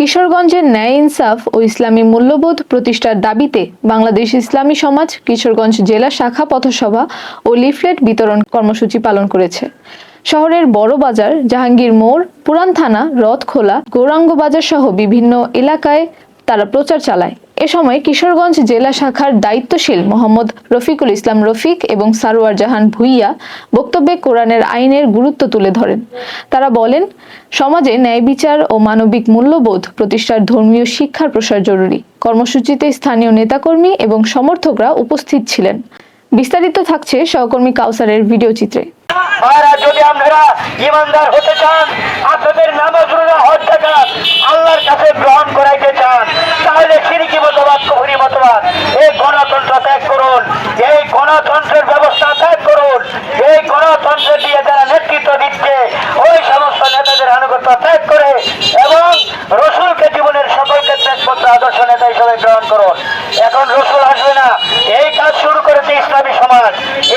কিশোরগঞ্জের ন্যায় ইনসাফ ও ইসলামী মূল্যবোধ প্রতিষ্ঠার দাবিতে বাংলাদেশ ইসলামী সমাজ কিশোরগঞ্জ জেলা শাখা পথসভা ও লিফলেট বিতরণ কর্মসূচি পালন করেছে। শহরের বড় বাজার, জাহাঙ্গীর মোড়, পুরান থানা, রথখোলা, গৌরাঙ্গ বাজার সহ বিভিন্ন এলাকায় তারা প্রচার চালায়। এ সময় কিশোরগঞ্জ জেলা শাখার দায়িত্বশীল মোহাম্মদ রফিকুল ইসলাম রফিক এবং সারোয়ার জাহান ভুইয়া বক্তব্যে কোরআনের আইনের গুরুত্ব তুলে ধরেন। তারা বলেন, সমাজে ন্যায় বিচার ও মানবিক মূল্যবোধ প্রতিষ্ঠার ধর্মীয় শিক্ষার প্রসার জরুরি। কর্মসূচিতে স্থানীয় নেতাকর্মী এবং সমর্থকরা উপস্থিত ছিলেন। বিস্তারিত থাকছে সহকর্মী কাউসারের ভিডিও চিত্রে। যদি আপনারা ইমানদার হতে চান, আপনাদের নামাজ রোজা হজ যাকাত আল্লাহর কাছে গ্রহণ করাইতে চান, তাহলে শিরকি মতবাদ, কুফরি মতবাদ, এই গণতন্ত্র ত্যাগ করুন। এই গণতন্ত্রের ব্যবস্থা ত্যাগ করুন। এই গণতন্ত্র দিয়ে যারা নেতৃত্ব দিচ্ছে ওই সমস্ত নেতাদের আনুগত্য ত্যাগ করে এবং রসুলকে জীবনের সকল ক্ষেত্রে একমাত্র আদর্শ নেতা হিসেবে গ্রহণ করুন। এখন রসুল আসবে না, এই কাজ শুরু করেছে ইসলামী সমাজ।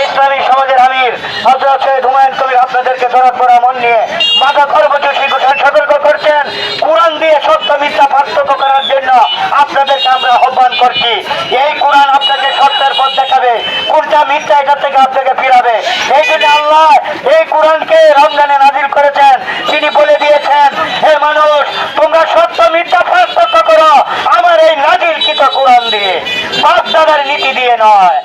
ইসলামী সমাজের আমির হযরত সৈয়দ হুমায়ুন কবির আপনাদেরকে দরদ ভরা মন নিয়ে মাথা কর্মযোশী ঘোষণা সতর্ক করছেন। কোরআন দিয়ে সত্য মিথ্যা পার্থক্য করার জন্য আপনাদেরকে আমরা আহ্বান করছি। এই কোরআন আপনাকে সত্যের পথ দেখাবে, কোনটা মিথ্যা এটা থেকে আপনাকে ফিরাবে। এই জন্য আল্লাহ এই কোরআনকে রমজানে নাজিল করেছেন। তিনি বলে দিয়েছেন, হে মানুষ, তোমরা সত্য মিথ্যা পার্থক্য করো আমার এই নাজিলকৃত কোরআন দিয়ে, বাপ দাদার নীতি দিয়ে নয়।